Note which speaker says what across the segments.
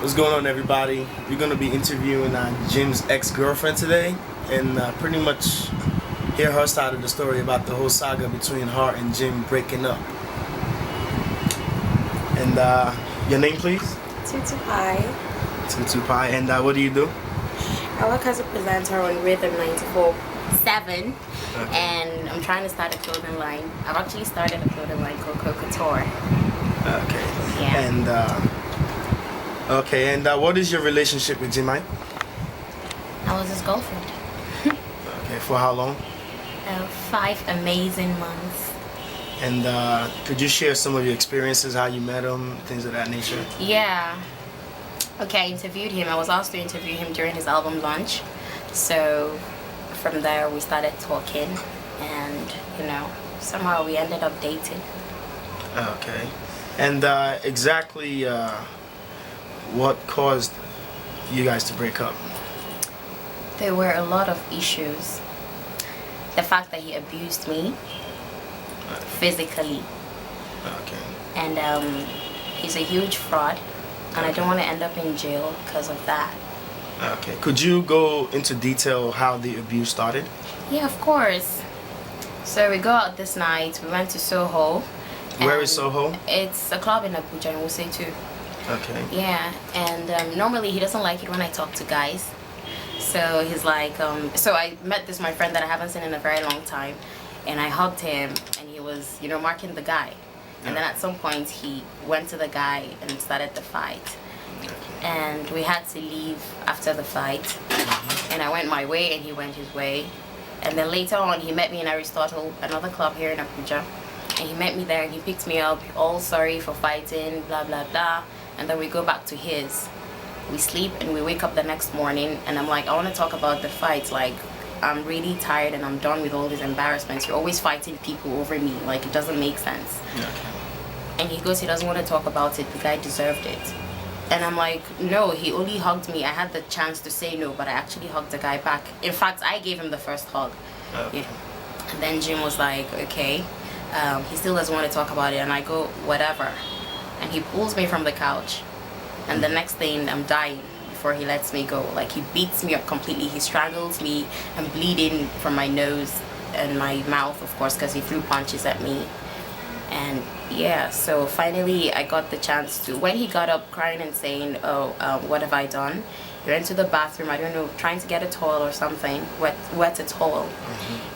Speaker 1: What's going on, everybody? We're going to be interviewing Jim's ex-girlfriend today and pretty much hear her side of the story about the whole saga between her and Jim breaking up. And your name, please?
Speaker 2: Tutupie.
Speaker 1: Tutupie. And what do you do?
Speaker 2: I work as a presenter on Rhythm 94.7, and I'm trying to start a clothing line. I've actually started a clothing line called Couture.
Speaker 1: Okay.
Speaker 2: Yeah.
Speaker 1: And what is your relationship with Jim Iyke?
Speaker 2: I was his girlfriend.
Speaker 1: Okay, for how long?
Speaker 2: 5 amazing months.
Speaker 1: And could you share some of your experiences, how you met him, things of that nature?
Speaker 2: Yeah. Okay, I interviewed him. I was asked to interview him during his album launch. So from there we started talking, and somehow we ended up dating.
Speaker 1: Okay. And exactly what caused you guys to break up?
Speaker 2: There were a lot of issues. The fact that he abused me physically.
Speaker 1: Okay.
Speaker 2: And he's a huge fraud, and I don't want to end up in jail because of that.
Speaker 1: Okay. Could you go into detail how the abuse started?
Speaker 2: Yeah, of course. So we go out this night. We went to Soho.
Speaker 1: Where is Soho?
Speaker 2: It's a club in Abuja, and we'll say too.
Speaker 1: Okay.
Speaker 2: Yeah, and normally he doesn't like it when I talk to guys. So he's like, so I met my friend that I haven't seen in a very long time, and I hugged him, and he was, marking the guy. And then at some point he went to the guy and started the fight. And we had to leave after the fight. And I went my way and he went his way. And then later on he met me in Aristotle, another club here in Abuja. And he met me there and he picked me up, all sorry for fighting, blah, blah, blah. And then we go back to his. We sleep and we wake up the next morning and I'm like, I want to talk about the fight. Like, I'm really tired and I'm done with all these embarrassments. You're always fighting people over me. Like, it doesn't make sense.
Speaker 1: Okay.
Speaker 2: And he goes, he doesn't want to talk about it. The guy deserved it. And I'm like, no, he only hugged me. I had the chance to say no, but I actually hugged the guy back. In fact, I gave him the first hug.
Speaker 1: Okay.
Speaker 2: Yeah. And then Jim was like, okay. He still doesn't want to talk about it. And I go, whatever. And he pulls me from the couch. And the next thing, I'm dying before he lets me go. Like, he beats me up completely. He strangles me. I'm bleeding from my nose and my mouth, of course, because he threw punches at me. And yeah, so finally I got the chance to, when he got up crying and saying, oh, what have I done? He went to the bathroom, I don't know, trying to get a towel or something, wet a towel.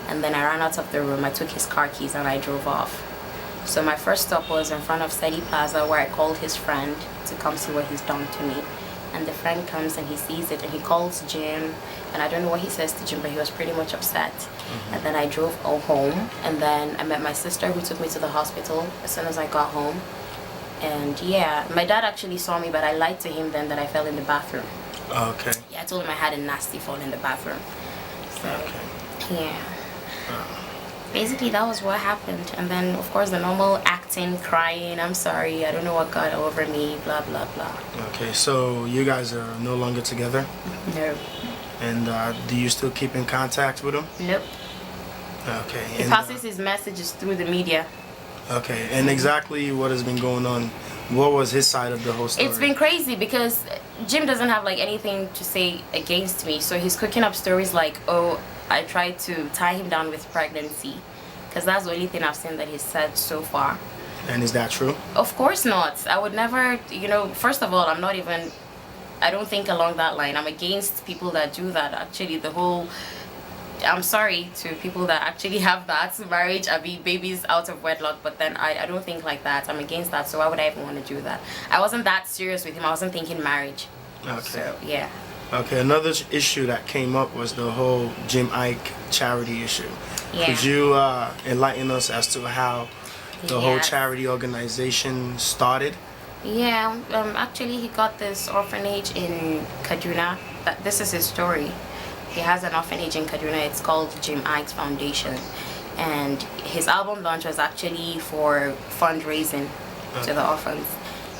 Speaker 2: And then I ran out of the room, I took his car keys and I drove off. So my first stop was in front of Steady Plaza, where I called his friend to come see what he's done to me. And the friend comes and he sees it and he calls Jim, and I don't know what he says to Jim, but he was pretty much upset. And then I drove home, and then I met my sister who took me to the hospital as soon as I got home. And yeah, my dad actually saw me, but I lied to him then that I fell in the bathroom.
Speaker 1: Okay.
Speaker 2: Yeah, I told him I had a nasty fall in the bathroom. So, yeah. Basically, that was what happened. And then, of course, the normal acting, crying, I'm sorry, I don't know what got over me, blah, blah, blah.
Speaker 1: Okay, so you guys are no longer together?
Speaker 2: No.
Speaker 1: And do you still keep in contact with him?
Speaker 2: Nope.
Speaker 1: Okay.
Speaker 2: He passes his messages through the media.
Speaker 1: Okay, and exactly what has been going on? What was his side of the whole story?
Speaker 2: It's been crazy because Jim doesn't have like anything to say against me, so he's cooking up stories like, oh, I tried to tie him down with pregnancy, because that's the only thing I've seen that he's said so far.
Speaker 1: And is that true?
Speaker 2: Of course not. I would never, first of all, I don't think along that line. I'm against people that do that. Actually, I'm sorry to people that actually have that marriage, babies out of wedlock, but then I don't think like that. I'm against that, so why would I even want to do that? I wasn't that serious with him. I wasn't thinking marriage.
Speaker 1: Okay.
Speaker 2: So, yeah.
Speaker 1: Okay, another issue that came up was the whole Jim Iyke charity issue.
Speaker 2: Yeah.
Speaker 1: Could you enlighten us as to how the whole charity organization started?
Speaker 2: Yeah, actually he got this orphanage in Kaduna. This is his story. He has an orphanage in Kaduna. It's called Jim Iyke's Foundation. And his album launch was actually for fundraising to the orphans.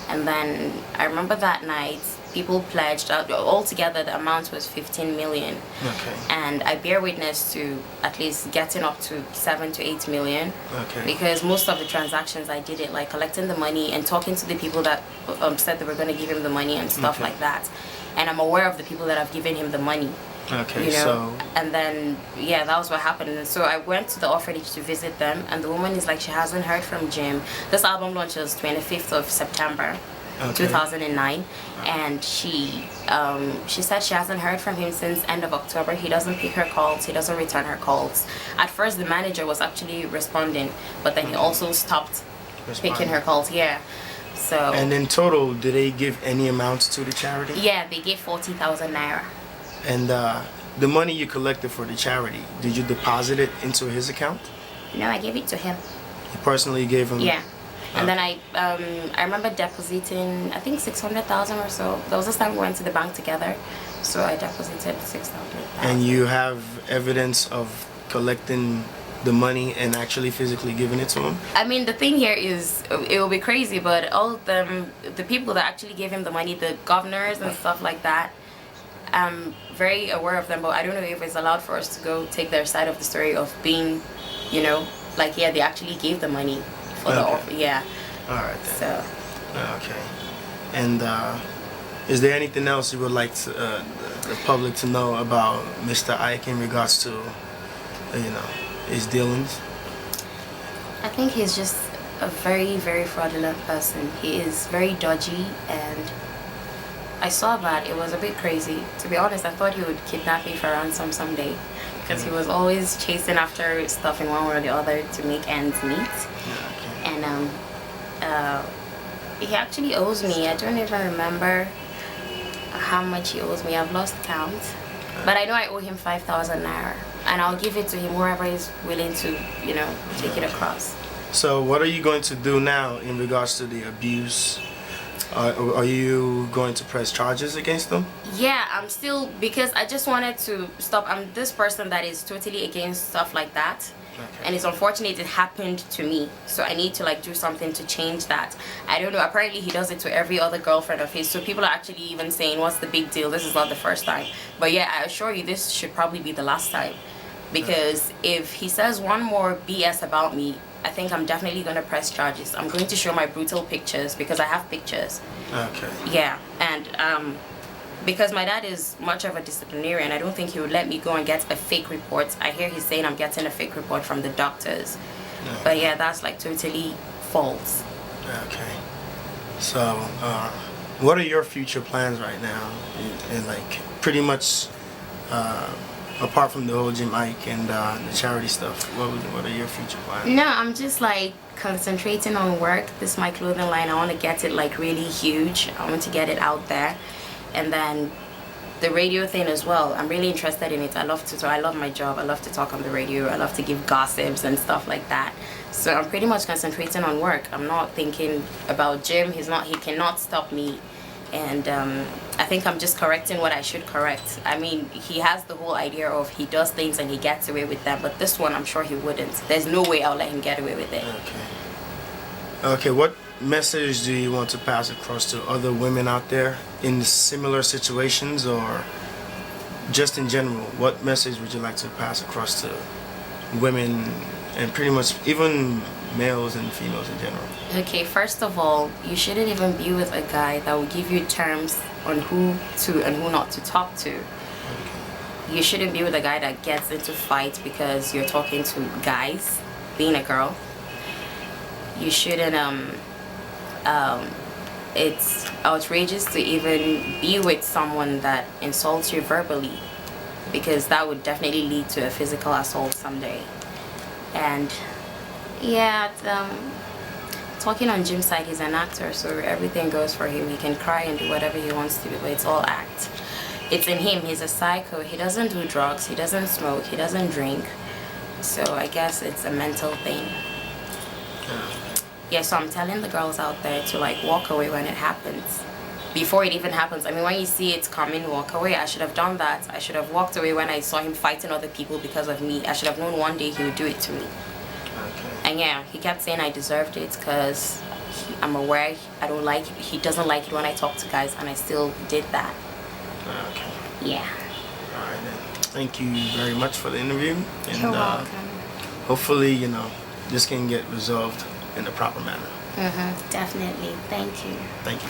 Speaker 2: And then I remember that night, people pledged, altogether the amount was 15 million.
Speaker 1: Okay.
Speaker 2: And I bear witness to at least getting up to 7 to 8 million.
Speaker 1: Okay.
Speaker 2: Because most of the transactions I did it like collecting the money and talking to the people that said they were going to give him the money and stuff like that. And I'm aware of the people that have given him the money.
Speaker 1: Okay,
Speaker 2: you know?
Speaker 1: so...
Speaker 2: And then, yeah, that was what happened. And so I went to the orphanage to visit them, and the woman is like, she hasn't heard from Jim. This album launches 25th of September, 2009. And she said she hasn't heard from him since end of October. He doesn't pick her calls. He doesn't return her calls. At first, the manager was actually responding, but then he also stopped picking her calls. Yeah. So.
Speaker 1: And in total, did they give any amounts to the charity?
Speaker 2: Yeah, they gave 40,000 naira.
Speaker 1: And the money you collected for the charity, did you deposit it into his account?
Speaker 2: No, I gave it to him.
Speaker 1: You personally gave him?
Speaker 2: Yeah. And then I remember depositing, I think 600,000 or so. There was this time we went to the bank together, so I deposited 600,000.
Speaker 1: And you have evidence of collecting the money and actually physically giving it to him?
Speaker 2: I mean, the thing here is, it will be crazy, but all of them, the people that actually gave him the money, the governors and stuff like that, I'm very aware of them, but I don't know if it's allowed for us to go take their side of the story of being, you know, like, yeah, they actually gave the money for the offer. Yeah.
Speaker 1: All right then.
Speaker 2: So.
Speaker 1: Okay. And is there anything else you would like to, the public to know about Mr. Iyke in regards to, you know, his dealings?
Speaker 2: I think he's just a very, very fraudulent person. He is very dodgy, and I saw that. It was a bit crazy. To be honest, I thought he would kidnap me for ransom someday, because he was always chasing after stuff in one way or the other to make ends meet. And he actually owes me. I don't even remember how much he owes me. I've lost count. But I know I owe him 5,000 naira, and I'll give it to him wherever he's willing to, you know, take it across.
Speaker 1: So what are you going to do now in regards to the abuse? Are you going to press charges against them?
Speaker 2: Yeah, I'm still, because I just wanted to stop. I'm this person that is totally against stuff like that. And it's unfortunate it happened to me, so I need to like do something to change that. I don't know, apparently he does it to every other girlfriend of his, so people are actually even saying, what's the big deal, this is not the first time. But yeah, I assure you this should probably be the last time, because if he says one more BS about me, I think I'm definitely going to press charges. I'm going to show my brutal pictures, because I have pictures.
Speaker 1: Okay.
Speaker 2: Yeah, and because my dad is much of a disciplinarian, I don't think he would let me go and get a fake report. I hear he's saying I'm getting a fake report from the doctors. Okay. But yeah, that's like totally false.
Speaker 1: Okay. So, what are your future plans right now? And like, pretty much, apart from the whole Jim Iyke and the charity stuff, what are your future plans?
Speaker 2: No, I'm just like concentrating on work. This is my clothing line. I want to get it like really huge. I want to get it out there. And then the radio thing as well, I'm really interested in it. I love my job. I love to talk on the radio. I love to give gossips and stuff like that. So I'm pretty much concentrating on work. I'm not thinking about Jim. He cannot stop me. And I think I'm just correcting what I should correct. I mean, he has the whole idea of he does things and he gets away with them, but this one I'm sure he wouldn't. There's no way I'll let him get away with it.
Speaker 1: Okay, what message do you want to pass across to other women out there in similar situations, or just in general? What message would you like to pass across to women and pretty much even males and females in general?
Speaker 2: Okay, first of all, you shouldn't even be with a guy that will give you terms on who to and who not to talk to. Okay. You shouldn't be with a guy that gets into fights because you're talking to guys, being a girl. You shouldn't, it's outrageous to even be with someone that insults you verbally, because that would definitely lead to a physical assault someday. And yeah, talking on Jim's side, he's an actor, so everything goes for him. He can cry and do whatever he wants to do, but it's all act. It's in him. He's a psycho. He doesn't do drugs. He doesn't smoke. He doesn't drink. So I guess it's a mental thing. Yeah, so I'm telling the girls out there to like walk away when it happens. Before it even happens. I mean, when you see it coming, walk away. I should have done that. I should have walked away when I saw him fighting other people because of me. I should have known one day he would do it to me. Okay. And yeah, he kept saying I deserved it because I'm aware I don't like it. He doesn't like it when I talk to guys, and I still did that.
Speaker 1: Okay.
Speaker 2: Yeah.
Speaker 1: All right then. Thank you very much for the interview, and
Speaker 2: You're welcome.
Speaker 1: hopefully, this can get resolved in the proper manner.
Speaker 2: Definitely. Thank you.
Speaker 1: Thank you.